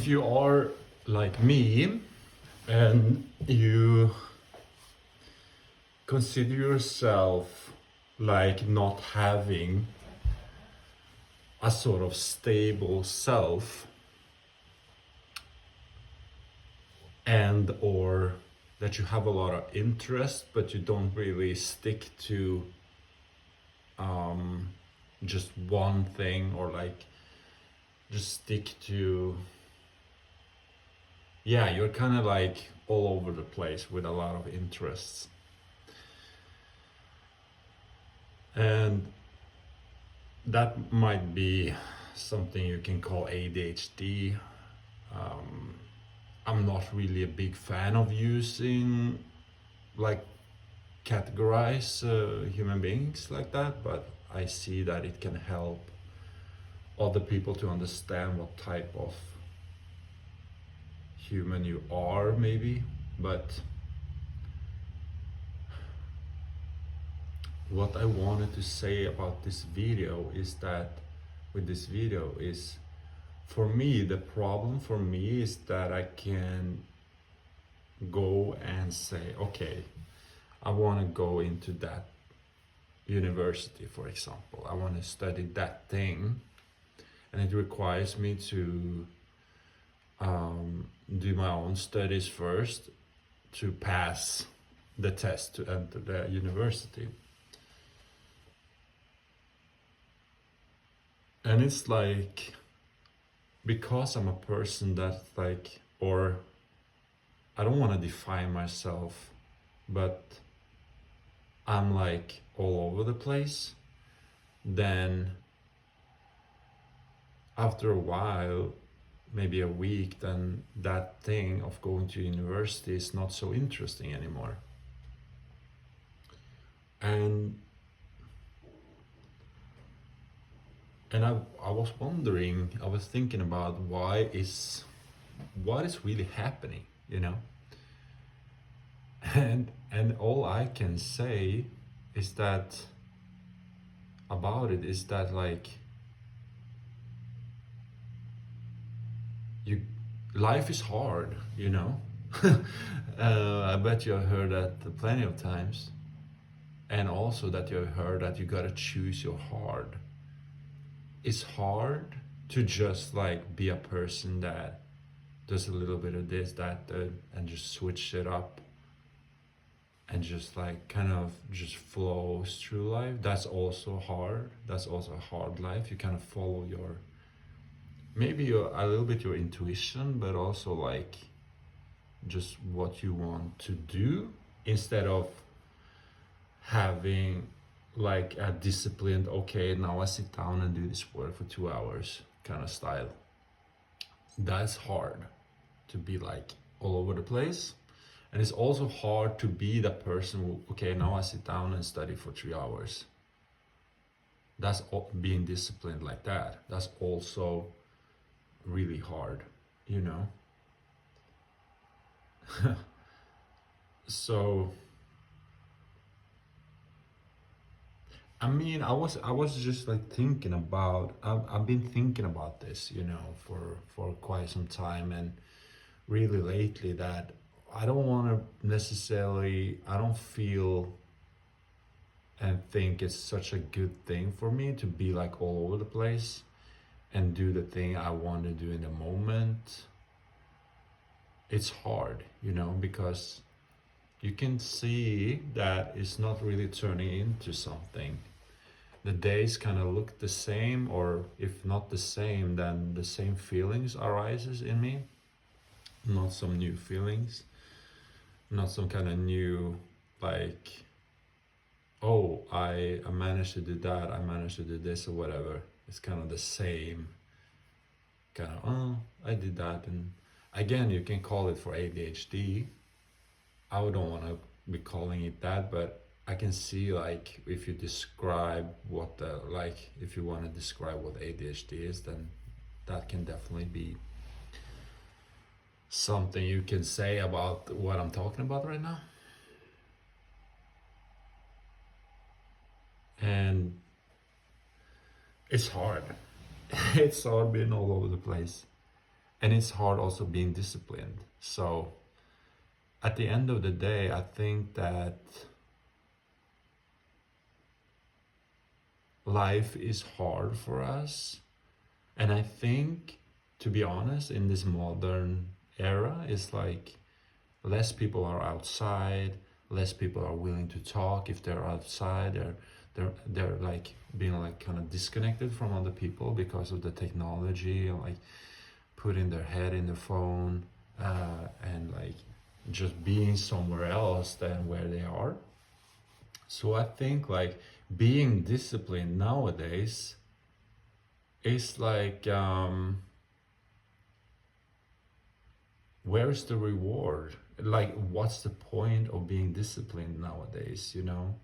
if you are like me and you consider yourself like not having a sort of stable self, and or that you have a lot of interest but you don't really stick to just one thing, or like just stick to, yeah, you're kind of like all over the place with a lot of interests. And that might be something you can call ADHD. I'm not really a big fan of using, like, categorize human beings like that, but I see that it can help other people to understand what type of human you are, maybe. But what I wanted to say about this video is that with this video is, for me, the problem for me is that I can go and say, okay, I want to go into that university, for example. I want to study that thing, and it requires me to do my own studies first to pass the test to enter the university. And it's like, because I'm a person that, like, or I don't want to define myself, but I'm like all over the place, then after a while, maybe a week, then that thing of going to university is not so interesting anymore. And I was wondering, I was thinking about what is really happening, you know? And all I can say is that about it is that, like, life is hard, you know. I bet you have heard that plenty of times, and also that you have heard that you gotta choose your hard. It's hard to just like be a person that does a little bit of this, that, and just switch it up and just like kind of just flows through life. That's also hard. That's also a hard life. You kind of follow your, maybe a little bit your intuition, but also like just what you want to do, instead of having like a disciplined, okay, now I sit down and do this work for 2 hours kind of style. That's hard to be like all over the place. And it's also hard to be the person who, okay, now I sit down and study for 3 hours. That's being disciplined like that. That's also really hard, you know? So, I mean, I was just like thinking about, I've been thinking about this, you know, for quite some time, and really lately, that I don't want to necessarily, I don't feel and think it's such a good thing for me to be like all over the place and do the thing I want to do in the moment. It's hard, you know, because you can see that it's not really turning into something. The days kind of look the same, or if not the same, then the same feelings arises in me. Not some new feelings, not some kind of new, like, oh, I managed to do that, I managed to do this, or whatever. It's kind of the same kind of, oh, I did that. And again, you can call it for ADHD. I don't want to be calling it that, but I can see, like, if you describe what the, like, if you want to describe what ADHD is, then that can definitely be something you can say about what I'm talking about right now. And it's hard. It's hard being all over the place. And it's hard also being disciplined. So at the end of the day, I think that life is hard for us. And I think, to be honest, in this modern era, it's like less people are outside, less people are willing to talk. If they're outside, they're like being like kind of disconnected from other people because of the technology, and like putting their head in the phone, and like just being somewhere else than where they are. So I think like being disciplined nowadays is like, where's the reward? Like, what's the point of being disciplined nowadays, you know?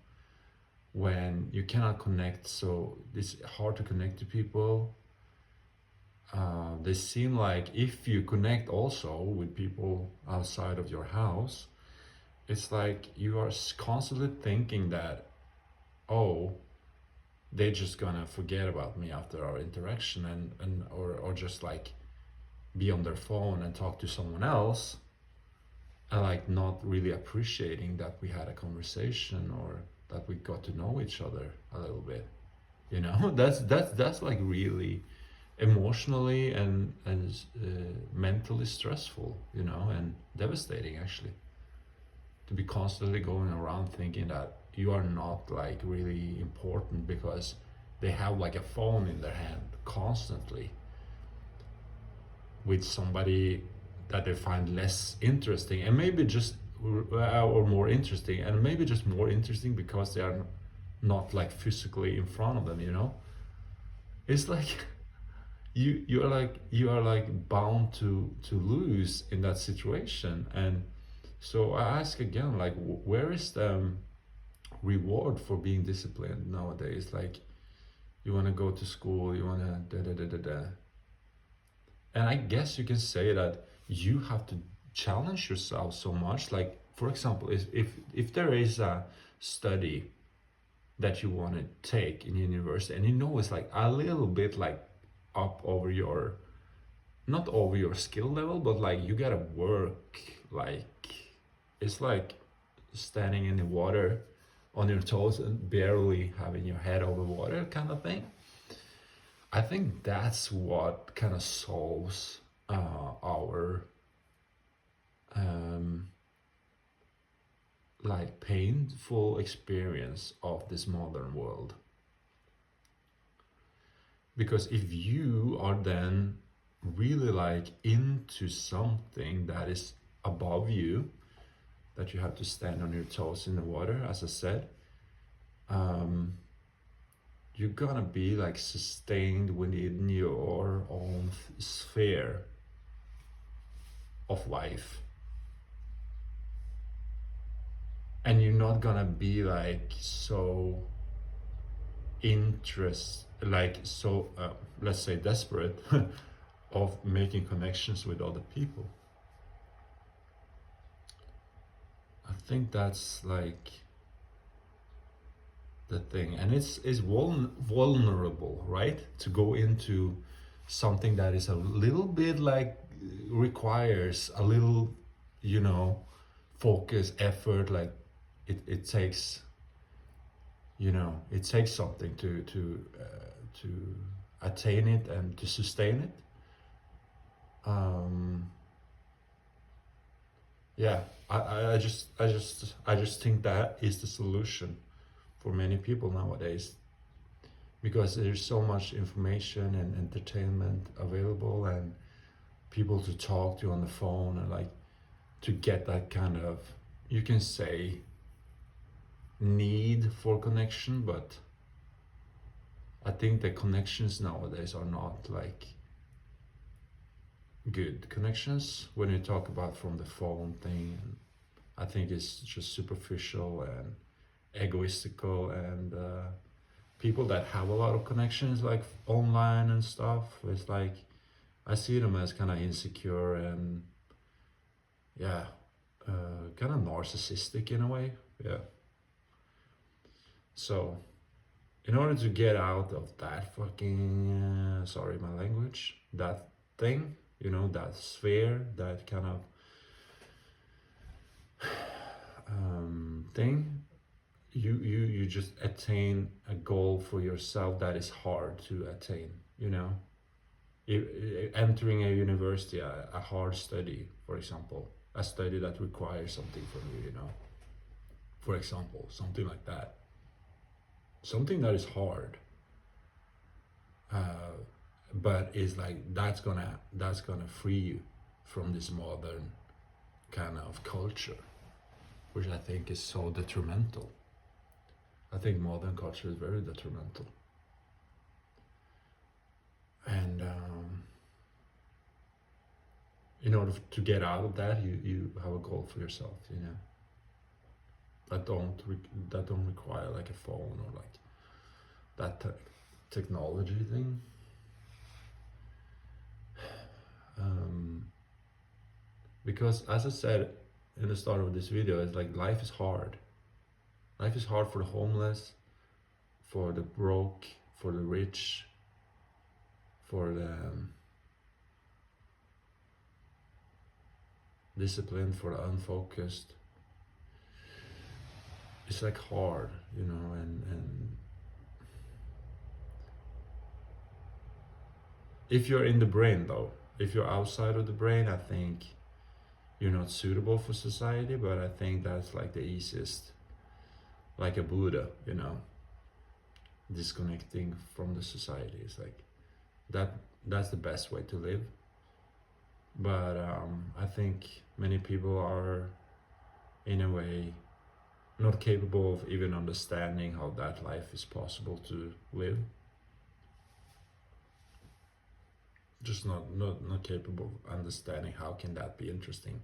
When you cannot connect, so it's hard to connect to people. They seem like if you connect also with people outside of your house, it's like you are constantly thinking that, oh, they're just gonna forget about me after our interaction, and or just like be on their phone and talk to someone else, and like not really appreciating that we had a conversation or that we got to know each other a little bit, you know. That's like really emotionally and mentally stressful, you know, and devastating actually, to be constantly going around thinking that you are not like really important because they have like a phone in their hand constantly with somebody that they find less interesting, and maybe just or more interesting, and maybe just more interesting because they are not like physically in front of them, you know. It's like you are like bound to lose in that situation. And so I ask again, like, where is the reward for being disciplined nowadays? Like, you want to go to school, you want to da da da da da. And I guess you can say that you have to challenge yourself so much. Like, for example, if there is a study that you want to take in university, and you know it's like a little bit like up over your, not over your skill level, but like you gotta work, like it's like standing in the water on your toes and barely having your head over water kind of thing. I think that's what kind of solves our um, like painful experience of this modern world. Because if you are then really like into something that is above you, that you have to stand on your toes in the water, as I said, um, you're gonna be like sustained within your own sphere of life, and you're not gonna be like so interest, like so let's say desperate of making connections with other people. I think that's like the thing, and it's vulnerable, right, to go into something that is a little bit like requires a little, you know, focus, effort. Like it takes, you know, it takes something to attain it and to sustain it. um yeah, I just think that is the solution for many people nowadays, because there's so much information and entertainment available, and people to talk to on the phone, and like to get that kind of, you can say, need for connection. But I think the connections nowadays are not like good connections when you talk about from the phone thing. I think it's just superficial and egoistical, and people that have a lot of connections like online and stuff, it's like I see them as kind of insecure and, yeah, kind of narcissistic in a way. Yeah. So in order to get out of that fucking sorry my language, that thing, you know, that sphere, that kind of thing, you just attain a goal for yourself that is hard to attain, you know. Entering a university, a hard study, for example, a study that requires something from you, you know, for example, something like that, something that is hard, but is like that's gonna free you from this modern kind of culture, which I think is so detrimental. I think modern culture is very detrimental. And in order to get out of that, you have a goal for yourself, you know, that don't require like a phone or like that technology thing. Because as I said in the start of this video, it's like life is hard. Life is hard for the homeless, for the broke, for the rich, for the disciplined, for the unfocused. It's like hard, you know, and if you're in the brain though, if you're outside of the brain, I think you're not suitable for society, but I think that's like the easiest, like a Buddha, you know, disconnecting from the society. It's like that's the best way to live. But I think many people are in a way not capable of even understanding how that life is possible to live. Just not capable of understanding how can that be interesting.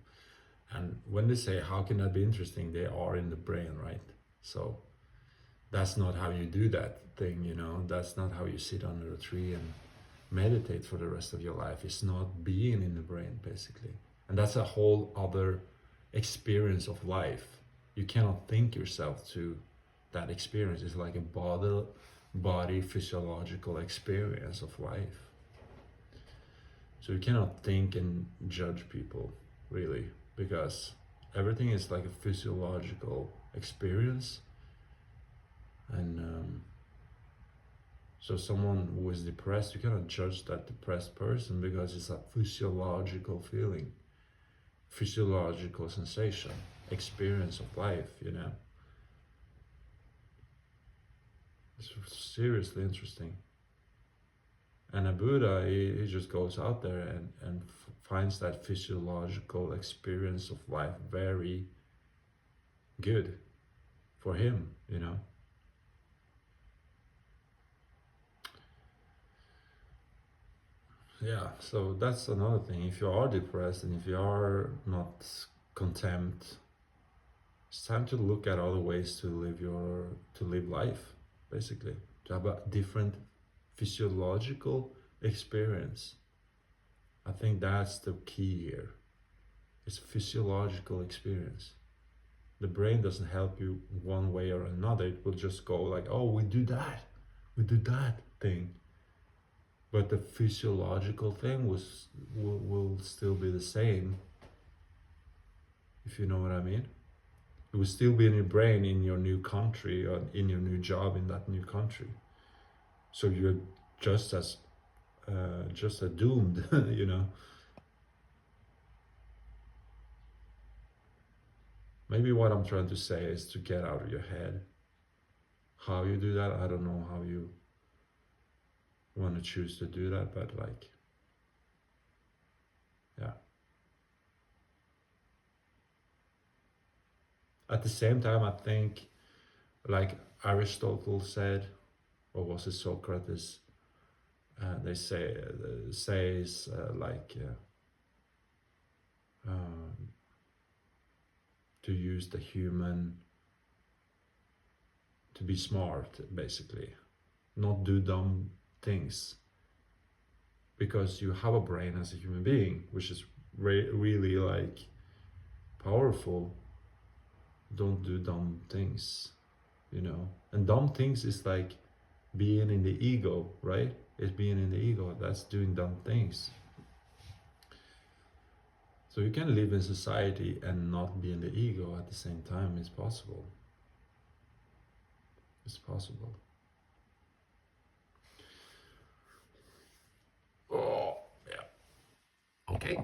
And when they say how can that be interesting, they are in the brain, right? So that's not how you do that thing, you know. That's not how you sit under a tree and meditate for the rest of your life. It's not being in the brain, basically. And that's a whole other experience of life. You cannot think yourself to that experience. It's like a body physiological experience of life. So you cannot think and judge people, really, because everything is like a physiological experience. And so someone who is depressed, you cannot judge that depressed person because it's a physiological feeling, physiological sensation, experience of life, you know. It's seriously interesting. And a Buddha, he just goes out there and finds that physiological experience of life very good for him, you know. Yeah, so that's another thing. If you are depressed and if you are not content, it's time to look at other ways to live life, basically, to have a different physiological experience. I think that's the key here. It's physiological experience. The brain doesn't help you one way or another. It will just go like, oh, we do that thing. But the physiological thing will still be the same, if you know what I mean. It will still be in your brain in your new country or in your new job in that new country. So you're just as doomed, you know. Maybe what I'm trying to say is to get out of your head. How you do that, I don't know how you want to choose to do that, but like, yeah. At the same time, I think, like Aristotle said, or was it Socrates? They says like to use the human, to be smart, basically, not do dumb things, because you have a brain as a human being, which is really like powerful. Don't do dumb things, you know. And dumb things is like being in the ego, right? It's being in the ego, that's doing dumb things. So you can live in society and not be in the ego at the same time. It's possible. It's possible. Oh, yeah. Okay.